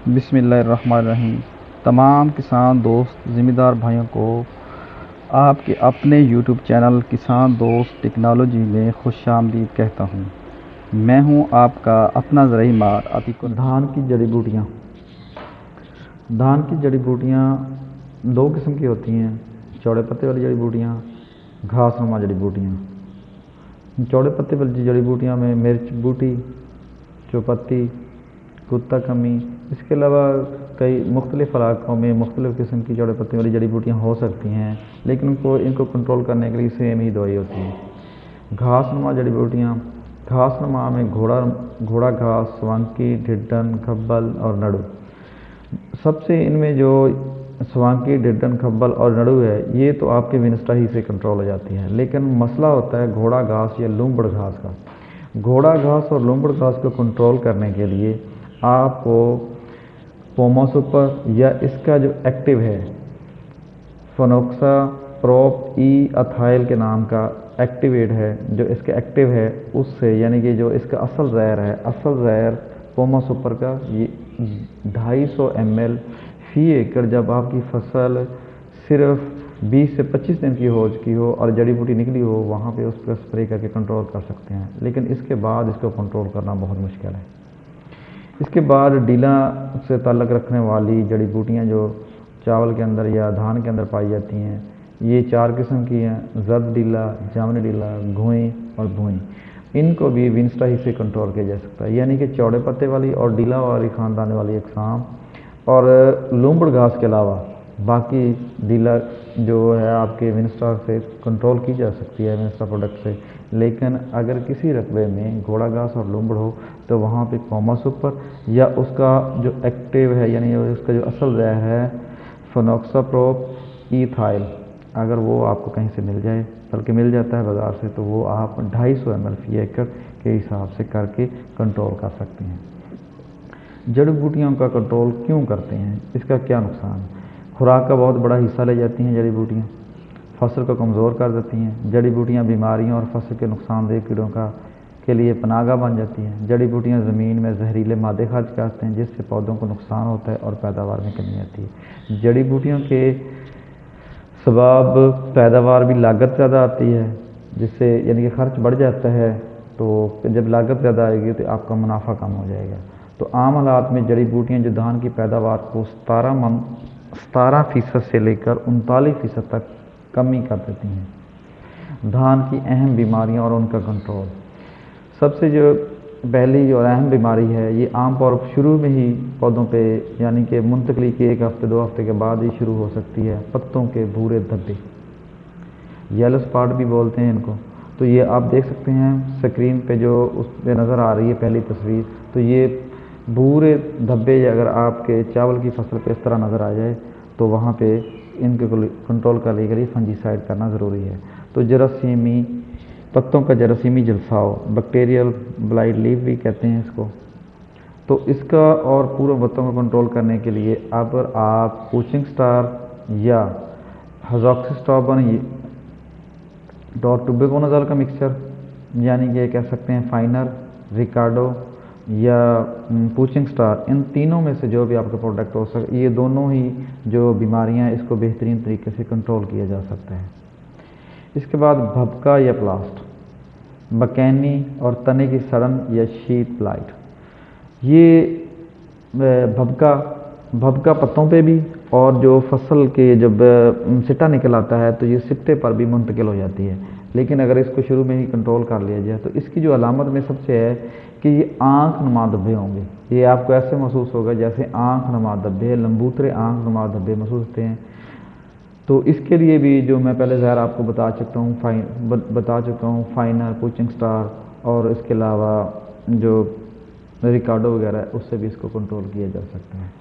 بسم اللہ الرحمن الرحیم۔ تمام کسان دوست ذمہ دار بھائیوں کو آپ کے اپنے یوٹیوب چینل کسان دوست ٹیکنالوجی میں خوش آمدید کہتا ہوں۔ میں ہوں آپ کا اپنا زرعی ماہر عتیق الرحیم۔ دھان کی جڑی بوٹیاں۔ دھان کی جڑی بوٹیاں دو قسم کی ہوتی ہیں، چوڑے پتے والی جڑی بوٹیاں، گھاس نما جڑی بوٹیاں۔ چوڑے پتے والی جڑی بوٹیاں میں مرچ بوٹی، چوپتی، کتا کمی، اس کے علاوہ کئی مختلف علاقوں میں مختلف قسم کی چوڑے پتے والی جڑی بوٹیاں ہو سکتی ہیں، لیکن ان کو کنٹرول کرنے کے لیے سیم ہی دوائی ہوتی ہے۔ گھاس نما جڑی بوٹیاں، گھاس نما میں گھوڑا گھاس، سوانکی، ڈھڈن، کھبل اور نڑو۔ سب سے ان میں جو سوانکی، ڈھڈن، کھبل اور نڑو ہے، یہ تو آپ کے ونسٹا ہی سے کنٹرول ہو جاتی ہے، لیکن مسئلہ ہوتا ہے گھوڑا گھاس یا لومبڑ گھاس کا۔ گھوڑا گھاس اور لومبڑ گھاس کو کنٹرول کرنے کے لیے آپ کو پوما سپر یا اس کا جو ایکٹیو ہے فنوکسا پروپ ای اتھائل کے نام کا ایکٹیویٹ ہے، جو اس کا ایکٹیو ہے اس سے، یعنی کہ جو اس کا اصل زہر ہے، اصل زہر پوما سپر کا، یہ 250 ml فی ایکڑ جب آپ کی فصل صرف 20 سے 25 دن کی ہو چکی ہو اور جڑی بوٹی نکلی ہو، وہاں پہ اس پر اسپرے کر کے کنٹرول کر سکتے ہیں، لیکن اس کے بعد اس کو کنٹرول کرنا بہت مشکل ہے۔ اس کے بعد ڈیلا سے تعلق رکھنے والی جڑی بوٹیاں جو چاول کے اندر یا دھان کے اندر پائی جاتی ہیں، یہ 4 قسم کی ہیں: زرد ڈیلا، جامنی ڈیلا، گھوئیں اور بھوئیں۔ ان کو بھی ونسٹا ہی سے کنٹرول کیا جا سکتا ہے، یعنی کہ چوڑے پتے والی اور ڈیلا والی خاندان والی اقسام اور لومبڑ گھاس کے علاوہ باقی ڈیلا جو ہے آپ کے ونسٹا سے کنٹرول کی جا سکتی ہے، ونسٹا پروڈکٹ سے، لیکن اگر کسی رقبے میں گھوڑا گھاس اور لومبڑ ہو تو وہاں پہ پوما سپر یا اس کا جو ایکٹیو ہے، یعنی اس کا جو اصل زہر ہے فنوکسا پروپ ای تھائل، اگر وہ آپ کو کہیں سے مل جائے، بلکہ مل جاتا ہے بازار سے، تو وہ آپ 250 ml فی ایکڑ کے حساب سے کر کے کنٹرول کر سکتے ہیں۔ جڑی بوٹیوں کا کنٹرول کیوں کرتے ہیں؟ اس کا کیا نقصان ہے؟ خوراک کا بہت بڑا حصہ لے جاتی ہیں جڑی بوٹیاں، فصل کو کمزور کر دیتی ہیں۔ جڑی بوٹیاں بیماریوں اور فصل کے نقصان دہ کیڑوں کے لیے پناہ گاہ بن جاتی ہیں۔ جڑی بوٹیاں زمین میں زہریلے مادے خارج کرتے ہیں، جس سے پودوں کو نقصان ہوتا ہے اور پیداوار میں کمی آتی ہے۔ جڑی بوٹیوں کے سبب پیداوار بھی لاگت زیادہ آتی ہے، جس سے یعنی کہ خرچ بڑھ جاتا ہے، تو جب لاگت زیادہ آئے گی تو آپ کا منافع کم ہو جائے گا۔ تو عام حالات میں جڑی بوٹیاں جو دھان کی پیداوار کو 17% سے لے کر 39% تک کمی کر دیتی ہیں۔ دھان کی اہم بیماریاں اور ان کا کنٹرول۔ سب سے جو پہلی اور اہم بیماری ہے، یہ عام طور پر شروع میں ہی پودوں پہ، یعنی کہ منتقلی کے 1 ہفتے 2 ہفتے کے بعد ہی شروع ہو سکتی ہے۔ پتوں کے بھورے دھبے، یلو اسپاٹ بھی بولتے ہیں ان کو۔ تو یہ آپ دیکھ سکتے ہیں سکرین پہ جو اس پہ نظر آ رہی ہے پہلی تصویر، تو یہ بھورے دھبے اگر آپ کے چاول کی فصل پہ اس طرح نظر آ جائے تو وہاں پہ ان کے کنٹرول کرنے کے لیے فنجی سائڈ کرنا ضروری ہے۔ تو جراثیمی پتوں کا جراثیمی جلساؤ، بیکٹیریل بلائٹ لیف بھی کہتے ہیں اس کو، تو اس کا اور پورے پتوں کو کنٹرول کرنے کے لیے اب آپ کوچنگ سٹار یا ہزاکسسٹابن ٹوبیکونازول کا مکسچر، یعنی کہ کہہ سکتے ہیں فائنر، ریکارڈو یا پوچنگ سٹار، ان تینوں میں سے جو بھی آپ کا پروڈکٹ ہو سکے، یہ دونوں ہی جو بیماریاں اس کو بہترین طریقے سے کنٹرول کیا جا سکتا ہے۔ اس کے بعد بھبکا یا پلاسٹ، بکینی اور تنے کی سڑن یا شیٹ بلائٹ۔ یہ بھبکا پتوں پہ بھی، اور جو فصل کے جب سٹا نکل آتا ہے تو یہ سٹے پر بھی منتقل ہو جاتی ہے، لیکن اگر اس کو شروع میں ہی کنٹرول کر لیا جائے تو اس کی جو علامت میں سب سے ہے کہ یہ آنکھ نما دھبے ہوں گے۔ یہ آپ کو ایسے محسوس ہوگا جیسے آنکھ نما دھبے، لمبوترے آنکھ نما دھبے محسوس ہوتے ہیں۔ تو اس کے لیے بھی جو میں پہلے زہر آپ کو بتا چکا ہوں فائنر، پوچنگ سٹار اور اس کے علاوہ جو ریکارڈو وغیرہ ہے، اس سے بھی اس کو کنٹرول کیا جا سکتا ہے۔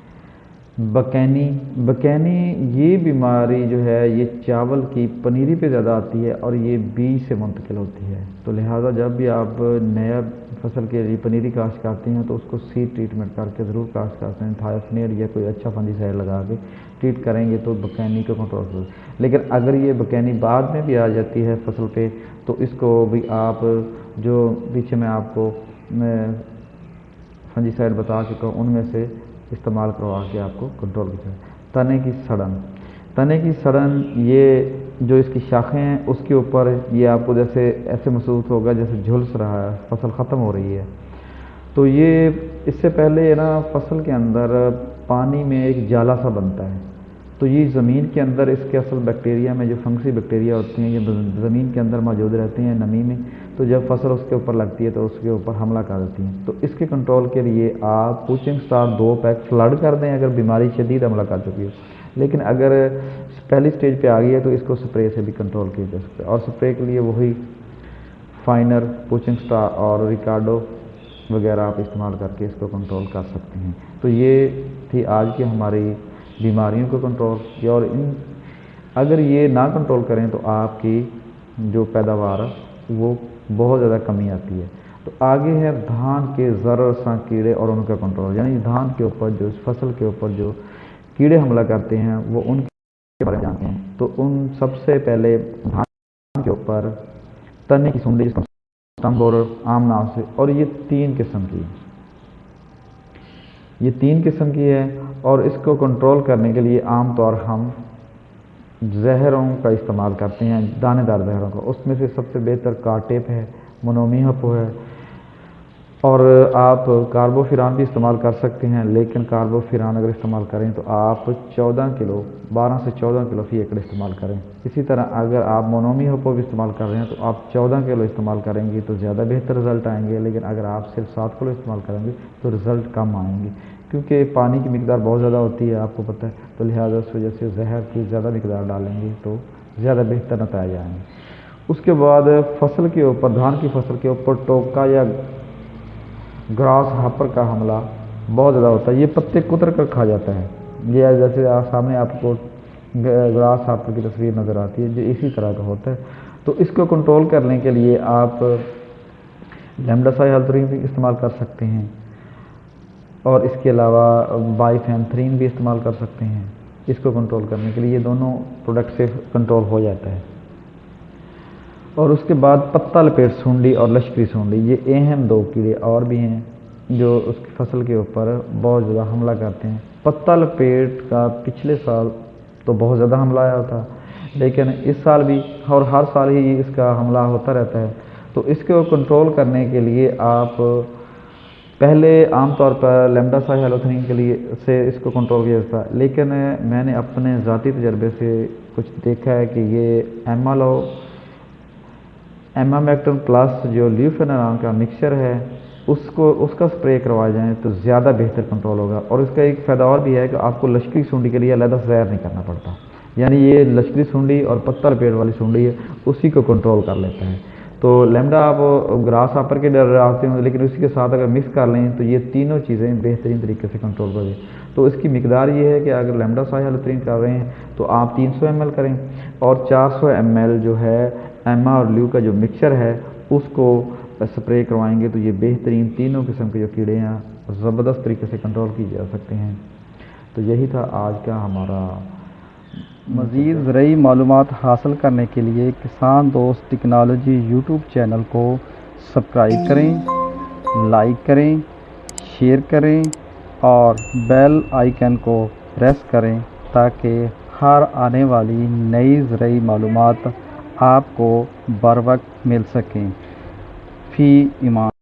بکینی یہ بیماری جو ہے یہ چاول کی پنیری پہ زیادہ آتی ہے اور یہ بیج سے منتقل ہوتی ہے، تو لہٰذا جب بھی آپ نیا فصل کے لیے پنیری کاشت کرتے ہیں تو اس کو سیڈ ٹریٹمنٹ کر کے ضرور کاشت کرتے ہیں، تھائوفنیر یا کوئی اچھا فنجی سائڈ لگا کے ٹریٹ کریں گے تو بکینی کو کنٹرول کریں۔ لیکن اگر یہ بکینی بعد میں بھی آ جاتی ہے فصل پہ تو اس کو بھی آپ جو پیچھے میں آپ کو فنجی سائڈ بتا چکا ہوں ان میں سے استعمال کروا کے آپ کو کنٹرول کیا جائے۔ تنے کی سڑن، تنے کی سڑن یہ جو اس کی شاخیں ہیں اس کے اوپر یہ آپ کو جیسے ایسے محسوس ہوگا جیسے جھلس رہا ہے، فصل ختم ہو رہی ہے۔ تو یہ اس سے پہلے نا فصل کے اندر پانی میں ایک جالا سا بنتا ہے، تو یہ زمین کے اندر اس کے اصل بیکٹیریا میں جو فنگسی بیکٹیریا ہوتی ہیں یہ زمین کے اندر موجود رہتی ہیں نمی میں، تو جب فصل اس کے اوپر لگتی ہے تو اس کے اوپر حملہ کر دیتی ہیں۔ تو اس کے کنٹرول کے لیے آپ پوچنگ سٹار 2 پیک فلڈ کر دیں اگر بیماری شدید حملہ کر چکی ہو، لیکن اگر پہلی سٹیج پہ آ گئی ہے تو اس کو سپرے سے بھی کنٹرول کیا جا سکتا ہے، اور سپرے کے لیے وہی فائنر، پوچنگ سٹار اور ریکارڈو وغیرہ آپ استعمال کر کے اس کو کنٹرول کر سکتے ہیں۔ تو یہ تھی آج کی ہماری بیماریوں کو کنٹرول، اور اگر یہ نہ کنٹرول کریں تو آپ کی جو پیداوار ہے وہ بہت زیادہ کمی آتی ہے۔ تو آگے ہے دھان کے ضرر سا کیڑے اور ان کا کنٹرول، یعنی دھان کے اوپر جو فصل کے اوپر جو کیڑے حملہ کرتے ہیں وہ ان کے بارے میں جانتے ہیں۔ تو ان سب سے پہلے دھان کے اوپر تنے کی سنڈی، اسٹمپ بورر عام نام سے، اور یہ 3 قسم کی ہے، اور اس کو کنٹرول کرنے کے لیے عام طور ہم زہروں کا استعمال کرتے ہیں، دانے دار زہروں کا۔ اس میں سے سب سے بہتر کارٹیپ ہے، منومی ہپو ہے، اور آپ کاربوفیران بھی استعمال کر سکتے ہیں، لیکن کاربوفیران اگر استعمال کریں تو آپ 12 سے 14 کلو فی ایکڑ استعمال کریں۔ اسی طرح اگر آپ منومی ہپو بھی استعمال کر رہے ہیں تو آپ 14 کلو استعمال کریں گے تو زیادہ بہتر رزلٹ آئیں گے، لیکن اگر آپ صرف 7 کلو استعمال کریں گے تو رزلٹ کم آئیں گے، کیونکہ پانی کی مقدار بہت زیادہ ہوتی ہے، آپ کو پتہ ہے، تو لہٰذا اس وجہ سے زہر کی زیادہ مقدار ڈالیں گے تو زیادہ بہتر نتائج آئیں گے۔ اس کے بعد فصل کے اوپر، دھان کی فصل کے اوپر ٹوکا یا گراس ہاپر کا حملہ بہت زیادہ ہوتا ہے، یہ پتے کتر کر کھا جاتا ہے۔ یہ جیسے سامنے آپ کو گراس ہاپر کی تصویر نظر آتی ہے، جو اسی طرح کا ہوتا ہے۔ تو اس کو کنٹرول کرنے کے لیے آپ لیمڈاسائیہلترین بھی استعمال کر سکتے ہیں، اور اس کے علاوہ بائیفینتھرین بھی استعمال کر سکتے ہیں اس کو کنٹرول کرنے کے لیے۔ یہ دونوں پروڈکٹ سے کنٹرول ہو جاتا ہے۔ اور اس کے بعد پتا لپیٹ سونڈی اور لشکری سونڈی، یہ اہم 2 کیڑے اور بھی ہیں جو اس کی فصل کے اوپر بہت زیادہ حملہ کرتے ہیں۔ پتا لپیٹ کا پچھلے سال تو بہت زیادہ حملہ آیا تھا، لیکن اس سال بھی، اور ہر سال ہی اس کا حملہ ہوتا رہتا ہے۔ تو اس کو کنٹرول کرنے کے لیے آپ پہلے عام طور پر لیمڈاسائیہلترین کے لیے سے اس کو کنٹرول کیا جاتا ہے، لیکن میں نے اپنے ذاتی تجربے سے کچھ دیکھا ہے کہ یہ ایمامیکٹن پلس جو لیوفینران کا مکسچر ہے اس کا سپرے کروایا جائیں تو زیادہ بہتر کنٹرول ہوگا۔ اور اس کا ایک فائدہ اور بھی ہے کہ آپ کو لشکری سونڈی کے لیے علیحدہ سپرے نہیں کرنا پڑتا، یعنی یہ لشکری سونڈی اور پتا لپیٹ والی سونڈی ہے اسی کو کنٹرول کر لیتا ہے۔ تو لیمڈا آپ گراس ہاپر کے ڈر آتے ہیں، لیکن اسی کے ساتھ اگر مکس کر لیں تو یہ تینوں چیزیں بہترین طریقے سے کنٹرول کر دیں۔ تو اس کی مقدار یہ ہے کہ اگر لیمڈاسائیہلترین کر رہے ہیں تو آپ 300 ml کریں، اور 400 ml جو ہے ایما اور لیو کا جو مکسچر ہے اس کو سپرے کروائیں گے تو یہ بہترین تینوں قسم کے جو کیڑے ہیں زبردست طریقے سے کنٹرول کی جا سکتے ہیں۔ تو یہی تھا آج کا ہمارا۔ مزید زرعی معلومات حاصل کرنے کے لیے کسان دوست ٹیکنالوجی یوٹیوب چینل کو سبسکرائب کریں، لائک کریں، شیئر کریں اور بیل آئیکن کو پریس کریں تاکہ ہر آنے والی نئی زرعی معلومات آپ کو بر وقت مل سکیں۔ فی امان۔